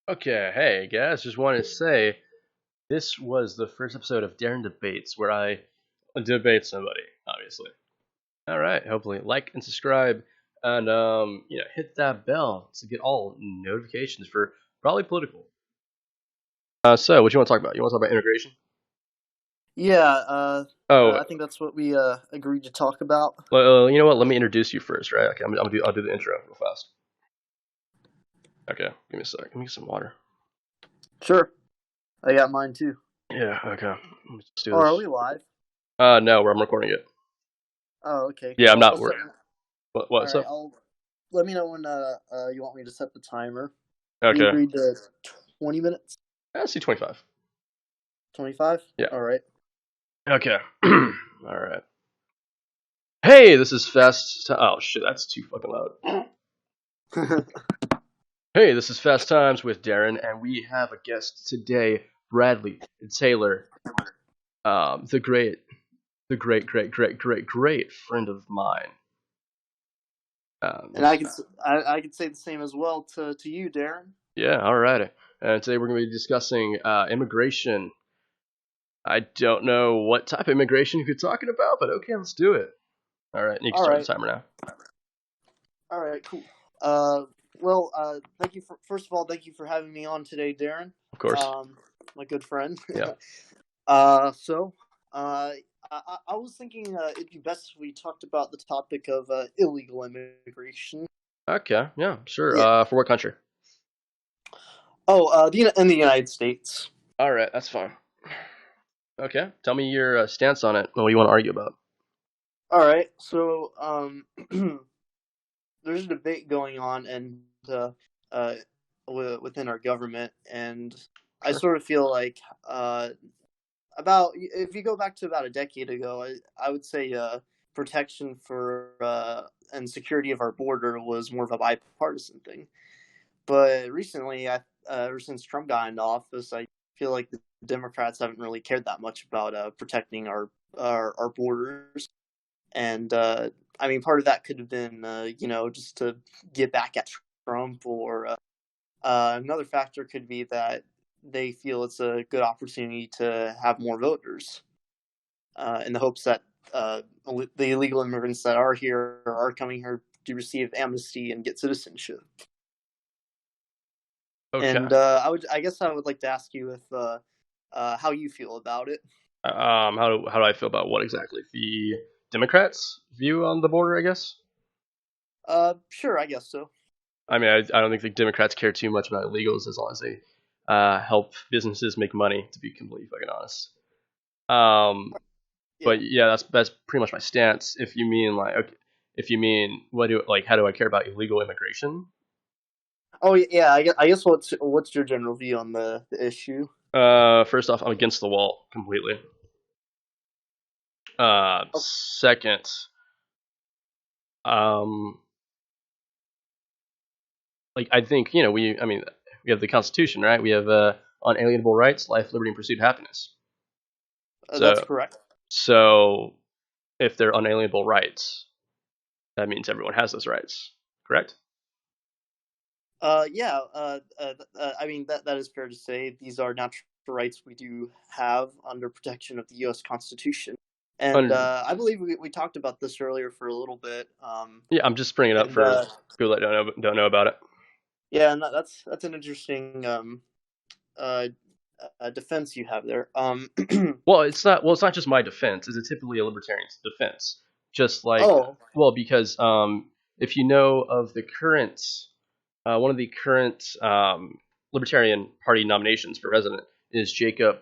Okay, hey guys, just wanted to say this was the first episode of Darren Debates where I debate somebody, obviously. All right, hopefully like and subscribe and hit that bell to get all notifications for probably political. So what you want to talk about? You want to talk about immigration? Yeah, Oh, I think that's what we agreed to talk about. well, you know what? Let me introduce you first, right? Okay, I'll do the intro real fast. Okay, give me a sec. Let me get some water. Sure, I got mine too. Yeah, okay. Let me just do Oh, are this. we live? No, where I'm recording it. Oh, okay, Yeah, cool. I'm not I'll set. worried. All What's right, up? I'll let me know when you want me to set the timer. We Okay, agreed to 20 minutes. I see 25. 25. Yeah. All right. Okay. All right. Hey, this is Fast. Oh shit, that's too fucking loud. Hey, this is Fast Times with Darren, and we have a guest today, Bradley Taylor, the great friend of mine. And I could say the same as well to you, Darren. Yeah, all right. And today we're going to be discussing immigration. I don't know what type of immigration you're talking about, but okay, let's do it. All right, you can All start the right. timer now. All right. Cool. Well, thank you first of all, thank you for having me on today, Darren. Of course. Um, my good friend. Yeah. So, I was thinking it'd be best if we talked about the topic of illegal immigration. Okay. Yeah. Sure. Yeah. For what country? Oh, in the United States. All right, that's fine. Okay, tell me your stance on it. What do you want to argue about? All right. So, there's a debate going on, and uh, within our government, and I Sure. sort of feel like about if you go back to about a decade ago, I would say protection for and security of our border was more of a bipartisan thing. But recently, ever since Trump got into office, I feel like the Democrats haven't really cared that much about protecting our borders. And I mean, part of that could have been, just to get back at Trump, or another factor could be that they feel it's a good opportunity to have more voters, in the hopes that the illegal immigrants that are here are coming here to receive amnesty and get citizenship. Okay. And I guess I would like to ask you if how you feel about it. How do I feel about what exactly? The Democrats' view on the border, I guess. Sure, I guess so. I mean, I don't think the Democrats care too much about illegals as long as they help businesses make money. To be completely fucking honest. Um, Yeah. but yeah, that's pretty much my stance. If you mean like, okay, if you mean how do I care about illegal immigration? Oh yeah. I guess what's your general view on the issue? First off, I'm against the wall completely. Oh, Second, um, like I think we have the Constitution, right? We have unalienable rights, life, liberty, and pursuit of happiness. that's So correct. so if they're unalienable rights, that means everyone has those rights, correct? Yeah. I mean that is fair to say. These are natural rights we do have under protection of the U.S. Constitution, and Un- I believe we talked about this earlier for a little bit. yeah, I'm just bringing it up And for people that don't know about it. yeah, and that's an interesting uh, defense you have there. It's not just my defense. It's typically a libertarian defense. Just like Oh. because if you know of the current one of the current Libertarian Party nominations for president is Jacob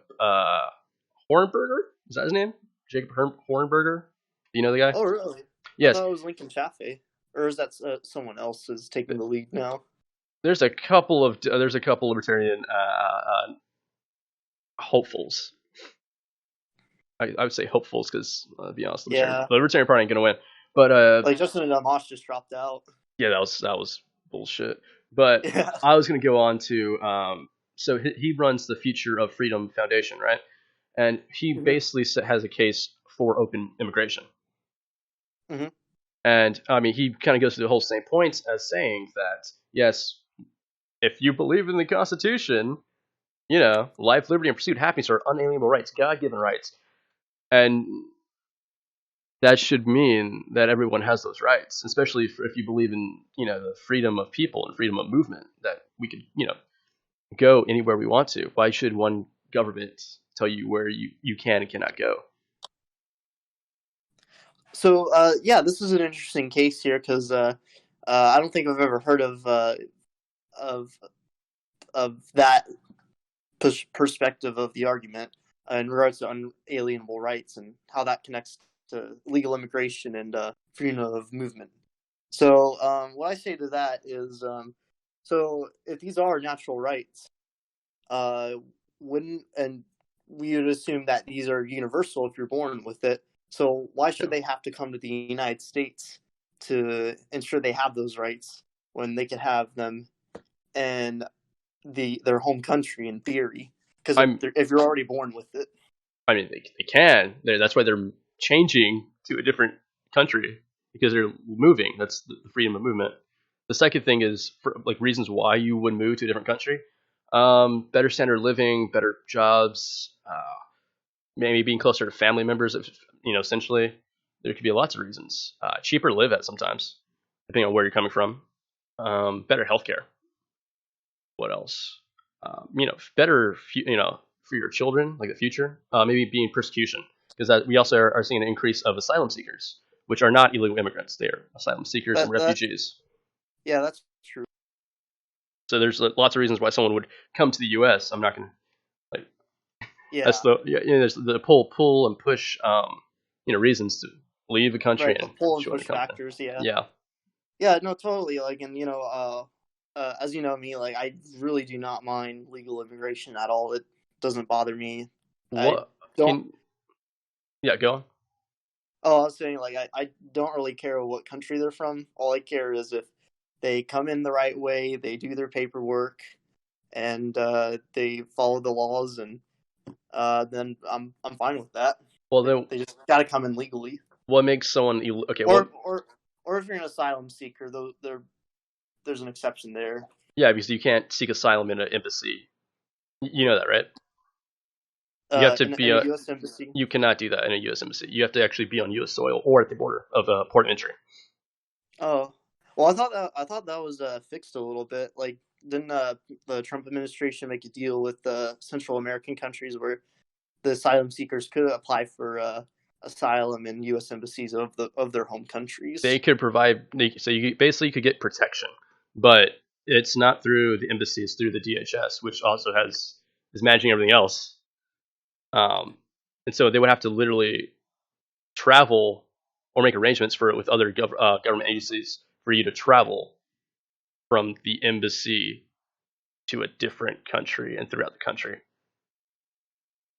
Hornberger. Is that his name? Jacob Hornberger. Do you know the guy? Oh, really? I Yes. thought it was Lincoln Chaffee, or is that someone else is taking the lead now? There's a couple Libertarian hopefuls. I would say hopefuls because, to be honest, Yeah, the Libertarian Party ain't gonna win. But like Justin Amash just dropped out. yeah, that was bullshit. But Yeah. I was gonna go on to so he runs the Future of Freedom Foundation, right? And he Hmm. basically has a case for open immigration. Hmm. And I mean, he kind of goes through the whole same points as saying that yes, if you believe in the Constitution, life, liberty, and pursuit of happiness are unalienable rights, God-given rights, and that should mean that everyone has those rights, especially if you believe in the freedom of people and freedom of movement, that we could go anywhere we want to. Why should one government tell you where you can and cannot go? So yeah, this is an interesting case here because I don't think I've ever heard of that perspective of the argument in regards to unalienable rights and how that connects to legal immigration and freedom of movement. So what I say to that is, so if these are natural rights, wouldn't and we would assume that these are universal if you're born with it. So why should they have to come to the United States to ensure they have those rights when they could have them in their home country in theory? Because if you're already born with it, I mean, they can. That's why they're changing to a different country, because they're moving. That's the freedom of movement. The second thing is for reasons why you would move to a different country. Better standard of living, better jobs, maybe being closer to family members. Essentially, there could be lots of reasons. Cheaper to live at sometimes, depending on where you're coming from. Better healthcare. What else? Better, for your children, like the future. Maybe being persecution, because we also are seeing an increase of asylum seekers, which are not illegal immigrants. They are asylum seekers and refugees. Yeah, that's true. So there's lots of reasons why someone would come to the U.S. I'm not going to That's there's the pull and push reasons to leave a country, right, and pull and push factors. Yeah, no, totally. And as you know me, I really do not mind legal immigration at all. It doesn't bother me. What? Go on. Oh, I was saying, I don't really care what country they're from. All I care is if they come in the right way, they do their paperwork, and they follow the laws, and then I'm fine with that. Well, they just got to come in legally. What makes someone okay? Or if you're an asylum seeker, there's an exception there. Yeah, because you can't seek asylum in an embassy. You know that, right? You have to be in a U.S. embassy. You cannot do that in a U.S. embassy. You have to actually be on U.S. soil or at the border of a port of entry. Oh, well, I thought that was fixed a little bit. Didn't the Trump administration make a deal with the Central American countries where the asylum seekers could apply for asylum in U.S. embassies of their home countries? They could provide. So you basically could get protection, but it's not through the embassy. It's through the DHS, which also is managing everything else. And so they would have to literally travel or make arrangements with other government agencies for you to travel from the embassy to a different country and throughout the country.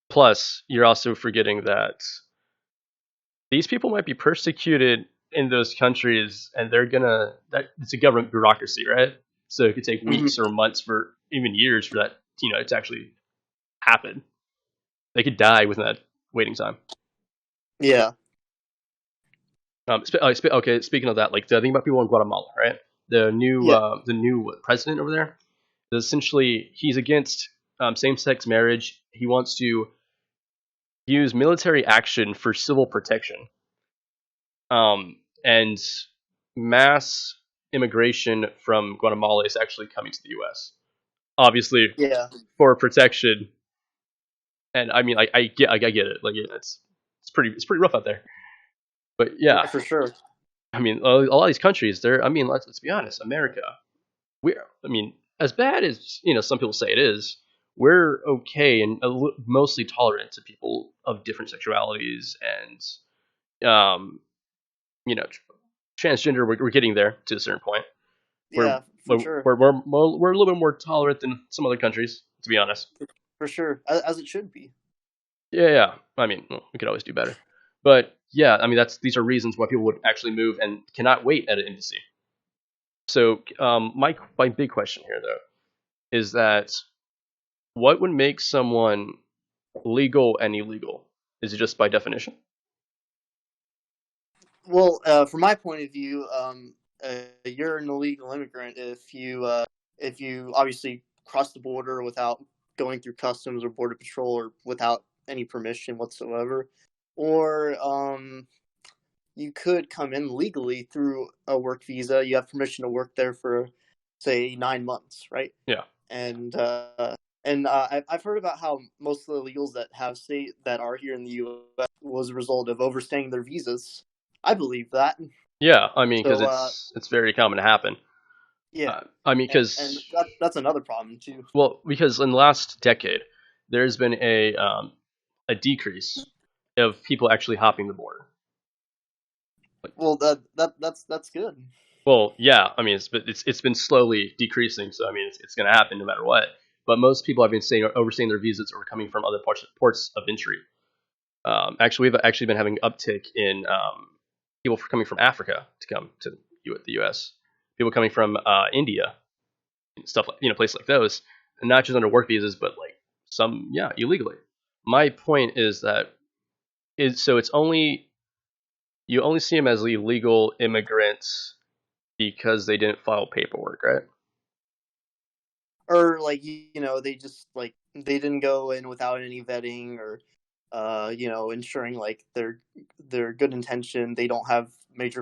Plus, you're also forgetting that these people might be persecuted in those countries, and it's a government bureaucracy, right? So it could take weeks or months, for even years, for that to actually happen. They could die within that waiting time. Yeah. Okay. Speaking of that, the thing about people in Guatemala, right? The new president over there, essentially he's against same-sex marriage. He wants to use military action for civil protection, and mass immigration from Guatemala is actually coming to the U.S. Obviously, for protection. And I mean, I get it. It's pretty rough out there. But yeah, for sure. I mean, a lot of these countries, let's be honest, America, as bad as some people say it is, we're okay and mostly tolerant to people of different sexualities and transgender. We're getting there to a certain point. Yeah, for sure. We're a little bit more tolerant than some other countries, to be honest. For sure, as it should be. Yeah. I mean, we could always do better, but yeah, I mean, these are reasons why people would actually move and cannot wait at an embassy. So, my big question here, though, is that what would make someone legal and illegal? Is it just by definition? Well, from my point of view, you're an illegal immigrant if you if you obviously cross the border without going through customs or border patrol or without any permission whatsoever, or you could come in legally through a work visa. You have permission to work there for, say, 9 months, right? Yeah. And I've heard about how most of the illegals that are here in the U.S. was a result of overstaying their visas. I believe that. Yeah, I mean, because So it's very common to happen. yeah, I mean, and because that's another problem too. because in the last decade, there's been a decrease of people actually hopping the border. Well, that's good. Well, yeah, I mean, it's been slowly decreasing, so I mean, it's going to happen no matter what. But most people have been overstaying their visas or coming from other ports of entry. Actually, we've actually been having an uptick in people coming from Africa to come to the U.S. People coming from India, stuff like places like those, and not just under work visas, but like some illegally. My point is that it's only you only see them as illegal immigrants because they didn't file paperwork, right? Or like they just like they didn't go in without any vetting or ensuring like their good intention. They don't have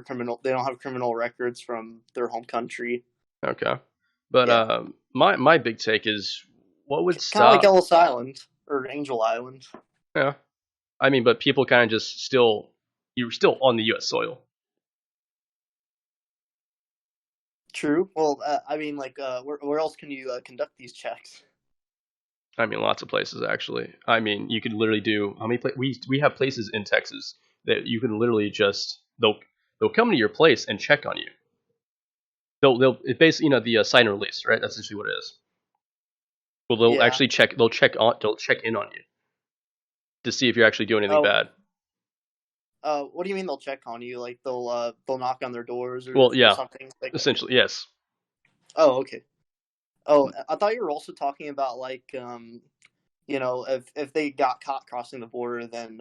criminal records from their home country. Okay, but Yeah, my big take is what would kind of like stop? Ellis Island or Angel Island. Yeah, I mean, but people kind of just you're still on the U.S. soil. True. Well, I mean, like, where else can you conduct these checks? I mean, lots of places actually. I mean, you could literally do how many we have places in Texas that you can literally just they'll come to your place and check on you. They'll it basically the sign and release, right? That's essentially what it is. Well, they'll Yeah. actually they'll check in on you to see if you're actually doing anything Oh, bad. what do you mean they'll check on you? Like they'll knock on their doors Well, or yeah, something like that? essentially, yes. Oh, okay. Oh, I thought you were also talking about like if they got caught crossing the border, then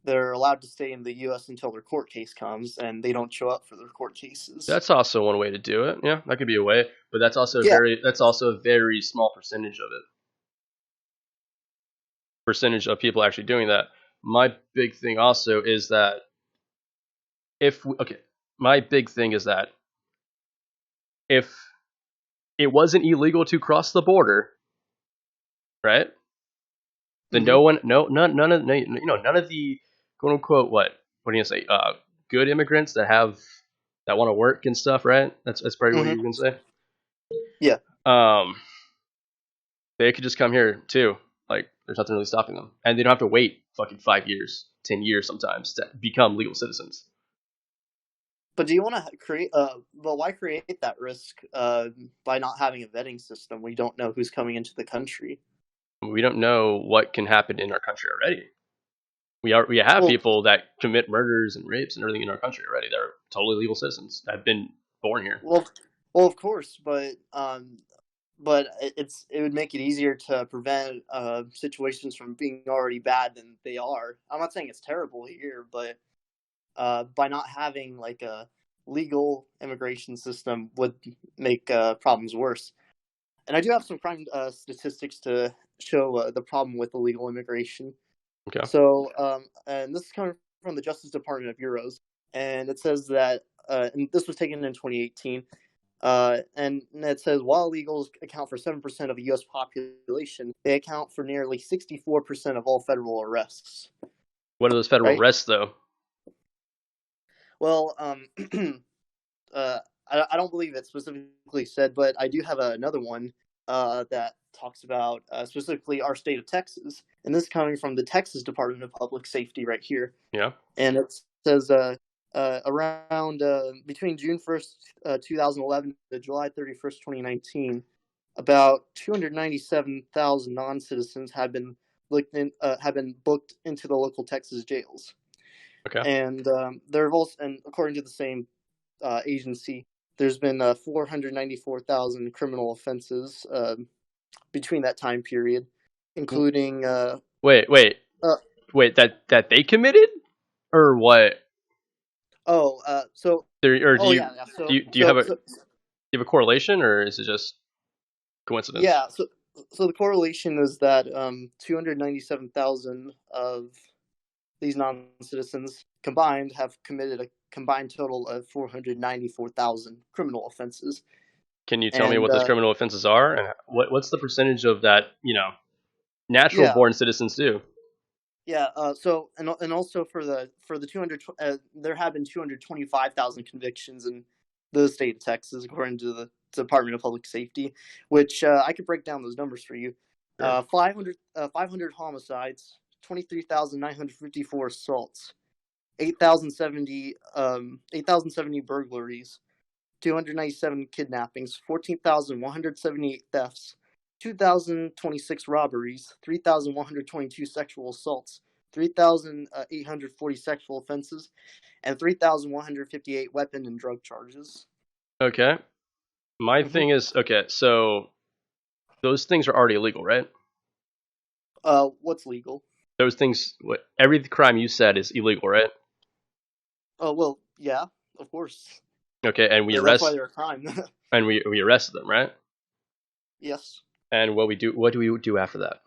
they're allowed to stay in the U.S. until their court case comes, and they don't show up for their court cases. That's also one way to do it. Yeah, that could be a way, but that's also Yeah. a very small percentage of it. Percentage of people actually doing that. My big thing also is that my big thing is that if it wasn't illegal to cross the border, right? Then Mm-hmm. none of the quote unquote what do you say good immigrants that want to work and stuff, right? That's probably what you Mm-hmm. were gonna say. Yeah. Um, they could just come here too. Like there's nothing really stopping them, and they don't have to wait fucking 5 years, 10 years sometimes to become legal citizens. But do you want to create? Well, why create that risk by not having a vetting system? We don't know who's coming into the country. We don't know what can happen in our country already. We have Well, people that commit murders and rapes and everything in our country already. They're totally legal citizens. That have been born here. well, well, of course, but it would make it easier to prevent situations from being already bad than they are. I'm not saying it's terrible here, but by not having like a legal immigration system would make problems worse. And I do have some crime statistics to show the problem with illegal immigration. Okay. So, and this is coming from the Justice Department of Euros, and it says that, and this was taken in 2018, and it says while illegals account for 7% of the U.S. population, they account for nearly 64% of all federal arrests. What are those federal Right? arrests though? Well, I don't believe it specifically said, but I do have another one that talks about specifically our state of Texas, and this is coming from the Texas Department of Public Safety right here, Yeah. and it says around between June 1st, 2011 to July 31st, 2019, about 297,000 non-citizens have been booked into the local Texas jails, Okay. and and according to the same agency, there's been 494,000 criminal offenses between that time period, including Wait, wait, uh, wait. That they committed or what? oh, so There or oh yeah, yeah. do you have a correlation or is it just? Coincidence? Yeah, so the correlation is that 297,000 of these non-citizens combined have committed a combined total of 494,000 criminal offenses. Can you tell me And what those criminal offenses are, and what's the percentage of that? Natural yeah, born citizens do? yeah. So and also for the 200, there have been 225,000 convictions in the state of Texas, according to the Department of Public Safety. Which I could break down those numbers for you. Sure. 500 homicides, 23,954 assaults, 8,070 burglaries, 297 kidnappings, 14,178 thefts, 2,026 robberies, 3,122 sexual assaults, 3,840 sexual offenses, and 3,158 weapon and drug charges. Okay. My Mm-hmm. thing is, okay, so those things are already illegal, right? What's legal? Those things, every crime you said is illegal, right? Oh well, yeah, of course. Okay, and That's why they're a crime. we arrested them, right? Yes. And what do we do after that?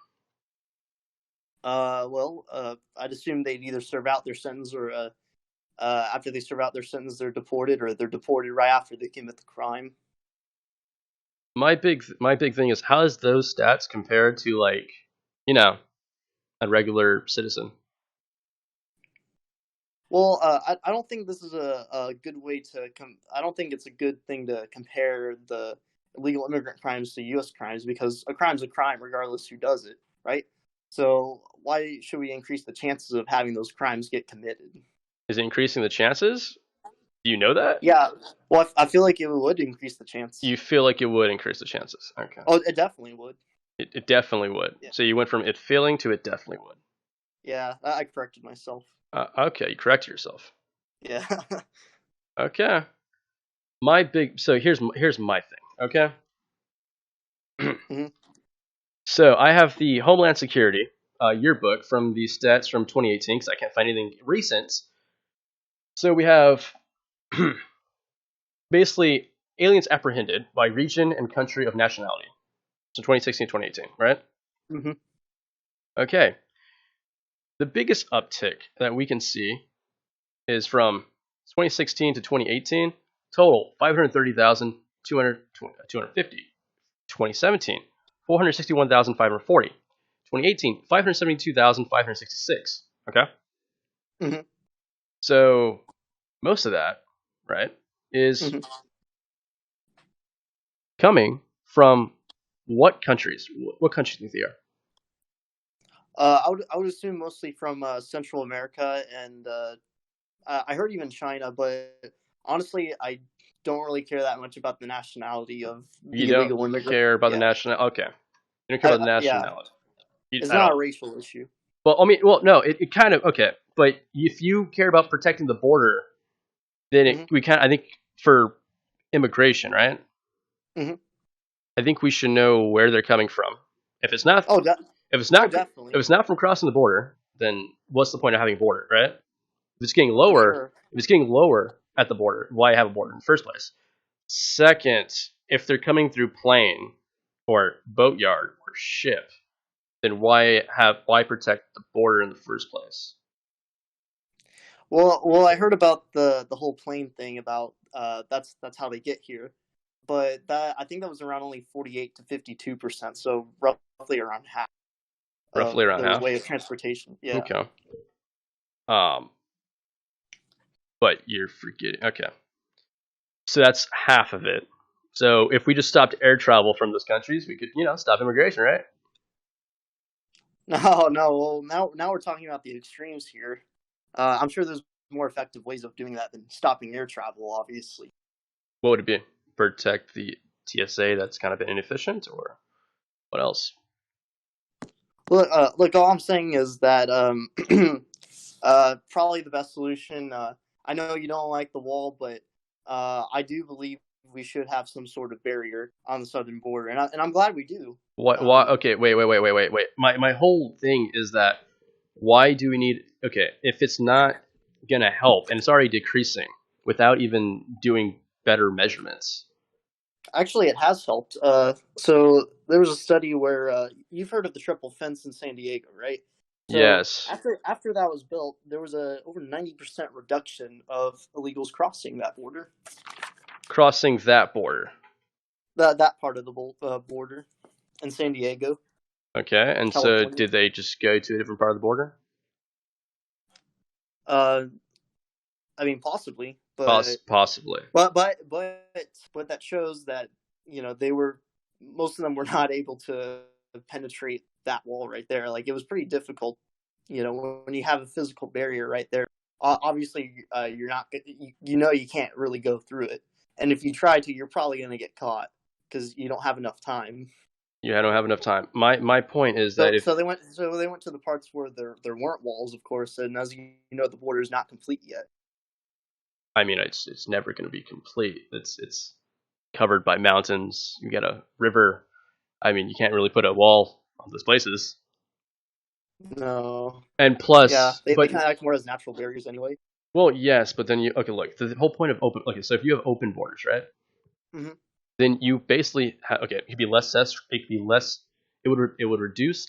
I'd assume they'd either serve out their sentence or after they serve out their sentence, they're deported, or they're deported right after they commit the crime. My big thing is, how does those stats compare to, like, a regular citizen? Well, I don't think this is a good way to I don't think it's a good thing to compare the illegal immigrant crimes to U.S. crimes, because a crime's a crime regardless who does it, right? So why should we increase the chances of having those crimes get committed? Is it increasing the chances? Do you know that? Yeah, well, I feel like it would increase the chance. You feel like it would increase the chances. Okay. Oh, it definitely would. It definitely would. Yeah, So you went from it feeling to it definitely would. yeah, I corrected myself. Okay, you corrected yourself. Yeah. Okay. So here's my thing. Okay. Mm-hmm. So I have the Homeland Security yearbook from the stats from 2018 because I can't find anything recent. So we have basically aliens apprehended by region and country of nationality. So 2016, 2018, right? Mm-hmm. Okay. The biggest uptick that we can see is from 2016 to 2018, total 530,250. 2017, 461,540. 2018, 572,566. Okay? Mm-hmm. So most of that, right, is Mm-hmm. coming from what countries? What countries do you think they are? I would assume mostly from Central America, and I heard even China, but honestly, I don't really care that much about the nationality of You the don't illegal immigrant. care about the Yeah, national. Okay, you don't care about the yeah, nationality it's at not a all. racial issue. Well, I mean, no, it kind of okay, but if you care about protecting the border, then Mm-hmm. I think for immigration, right? Mm-hmm. I think we should know where they're coming from. If it's not, Oh, if it's not, definitely, if it's not from crossing the border, then what's the point of having a border, right? If for sure. it's getting lower at the border, why have a border in the first place? Second, if they're coming through plane or boatyard or ship, then why protect the border in the first place? Well, I heard about the whole plane thing about that's how they get here, but that I think that was around only 48 to 52%, so roughly around half Roughly of around their half. way of transportation. Yeah. Okay. Um, but you're forgetting. Okay. So that's half of it. So if we just stopped air travel from those countries, we could, stop immigration, right? No, no. Well, now we're talking about the extremes here. I'm sure there's more effective ways of doing that than stopping air travel, obviously. What would it be? Protect the TSA that's kind of been inefficient, or what else? Look. All I'm saying is that probably the best solution. I know you don't like the wall, but I do believe we should have some sort of barrier on the southern border, and I'm glad we do. What? Why? Okay, wait. My whole thing is that why do we need? Okay, if it's not gonna help and it's already decreasing without even doing better measurements, Actually, it has helped. So there was a study where you've heard of the triple fence in San Diego, right? So Yes. after that was built, there was a over 90% reduction of illegals crossing that border. Crossing that border. That part of the border in San Diego, Okay, and so California. did they just go to a different part of the border? Uh, I mean, possibly, but Possibly. but that shows that they were most of them were not able to penetrate that wall right there. Like it was pretty difficult, when you have a physical barrier right there. Obviously, you're not you can't really go through it, and if you try to, you're probably going to get caught because you don't have enough time. Yeah, I don't have enough time. My point is that So if they went to the parts where there weren't walls, of course, and as you know, the border is not complete yet. I mean it's never going to be complete. It's covered by mountains. You got a river. I mean, you can't really put a wall on those places. No, And yeah, plus, they but kind of act more as natural barriers anyway. well, yes, but then you okay. Look, the whole point of open. Okay, so if you have open borders, right? Hmm. Then you basically okay. It could be less. It could be less. It would reduce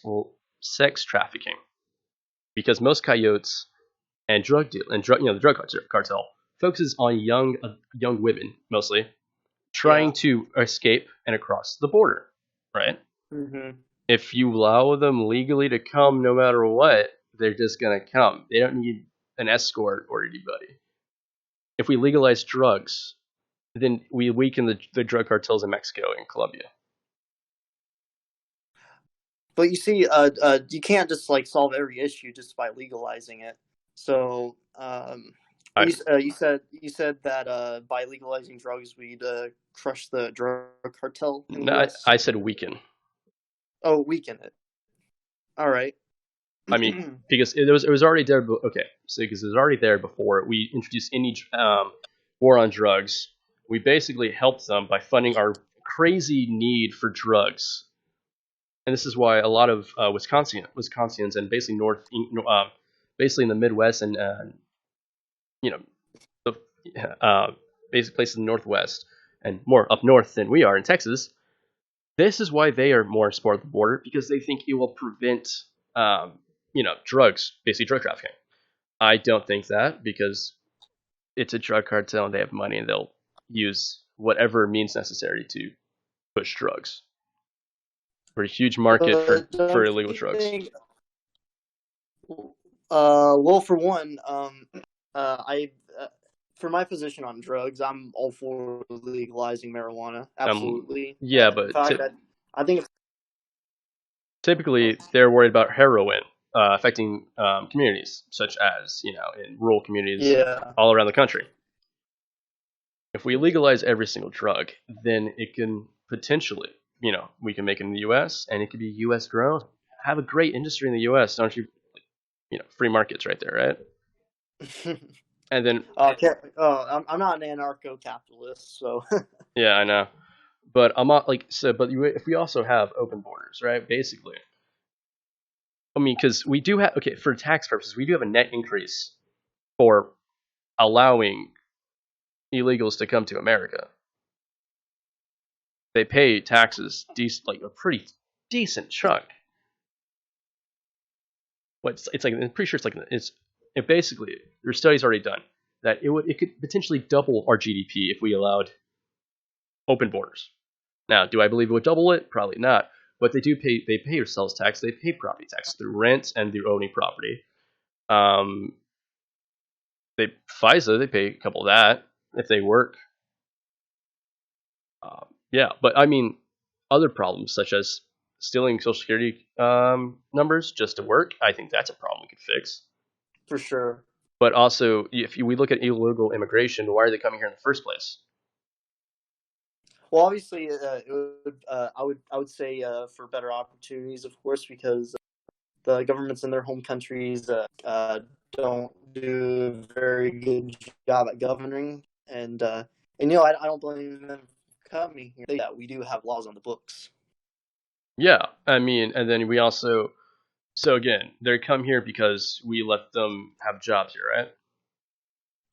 sex trafficking because most coyotes and drug deal and drug the drug cartel focuses on young women mostly Yeah. trying to escape and across the border, right? Hmm. If you allow them legally to come no matter what, they're just gonna come. They don't need an escort or anybody. If we legalize drugs, then we weaken the drug cartels in Mexico and Colombia. But you see, you can't just like solve every issue just by legalizing it. So, I you said that by legalizing drugs, we'd crush the drug cartel in the no, U.S. I said weaken. Oh, weaken it. All right. I mean because it was already there. Okay, so because it was already there before we introduced any war on drugs, we basically helped them by funding our crazy need for drugs. And this is why a lot of Wisconsians and basically basically in the Midwest and you know the basic places in the Northwest and more up north than we are in Texas. This is why they are more support of the border because they think it will prevent drugs, basically drug trafficking. I don't think that because it's a drug cartel and they have money and they'll use whatever means necessary to push drugs. We're a huge market for Don't illegal you drugs. think? Well, for one, I for my position on drugs, I'm all for legalizing marijuana. Absolutely. Yeah, In but fact, I think it's typically they're worried about heroin affecting communities, such as in rural communities yeah. all around the country. If we legalize every single drug, then it can potentially, we can make it in the U.S. and it could be U.S. grown. Have a great industry in the U.S., don't you? Free markets right there, right? And then, Okay. Oh, I'm not an anarcho-capitalist, so yeah, I know, but I'm not like so. But if we also have open borders, right? Basically, I mean, because we do have for tax purposes, we do have a net increase for allowing illegals to come to America. They pay taxes, like a pretty decent chunk. It's like I'm pretty sure it basically there's studies already done that it could potentially double our GDP if we allowed open borders. Now, do I believe it would double it? Probably not. But they pay sales tax, they pay property tax through rent and through owning property. Um, FISA they pay a couple of that if they work. Yeah, but I mean other problems such as stealing social security numbers just to work. I think that's a problem we could fix. for sure. But also, if we look at illegal immigration, why are they coming here in the first place? Well, obviously, I would say for better opportunities, of course, because the governments in their home countries don't do a very good job at governing, and I don't blame them for coming here. That we do have laws on the books. Yeah, I mean, and then we also, so again, they come here because we let them have jobs here, right?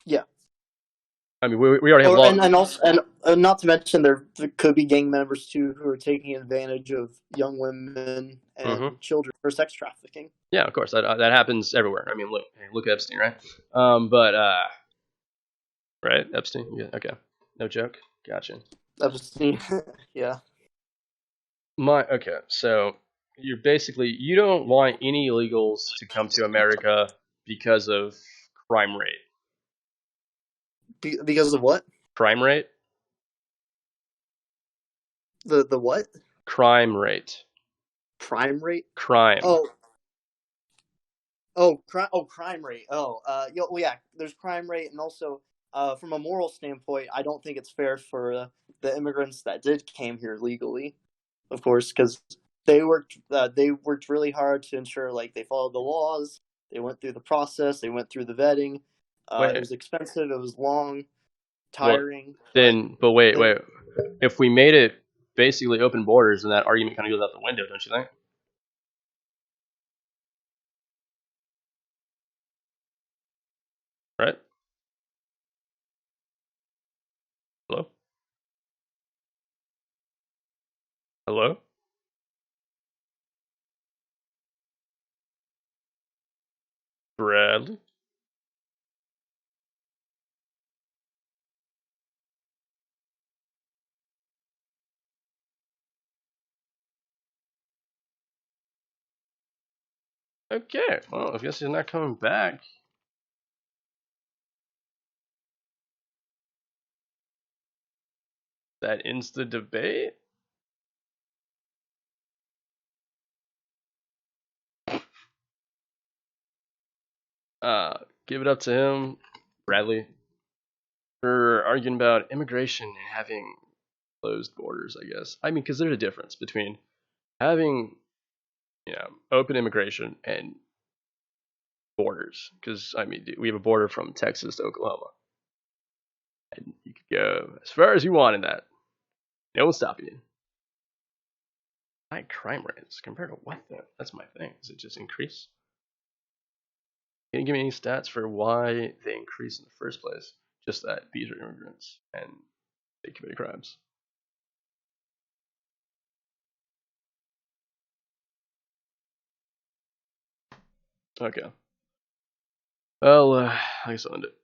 Yeah. I mean, we already have Or law. and also and not to mention there could be gang members too who are taking advantage of young women Hmm. and children for sex trafficking. Yeah, of course, that happens everywhere. I mean, look at Epstein, right? But right, Epstein. Yeah, okay, no joke. Gotcha. I've seen, yeah. Okay, so you don't want any illegals to come to America because of crime rate. Because of what? Crime rate. The what? Crime rate. Crime rate? Crime. Oh, crime rate. Well, yeah. There's crime rate, and also, from a moral standpoint, I don't think it's fair for the immigrants that did came here legally, of course, because they worked really hard to ensure like they followed the laws. They went through the process. They went through the vetting. It Wait. was expensive. It was long, Well, tiring, but then, wait, they wait. If we made it basically open borders, then that argument kind of goes out the window, don't you think? Right? Hello? Hello? Bradley? Okay. Well, I guess he's not coming back. That ends the debate? Give it up to him, Bradley, for arguing about immigration and having closed borders, I guess. I mean, because there's a difference between having, open immigration and borders. Because, I mean, we have a border from Texas to Oklahoma. And you could go as far as you want in that. No one's stopping you. High crime rates compared to what, though? That's my thing. Does it just increase? Can you give me any stats for why they increase in the first place? Just that these are immigrants and they commit crimes. Okay. Well, I guess I'll end it.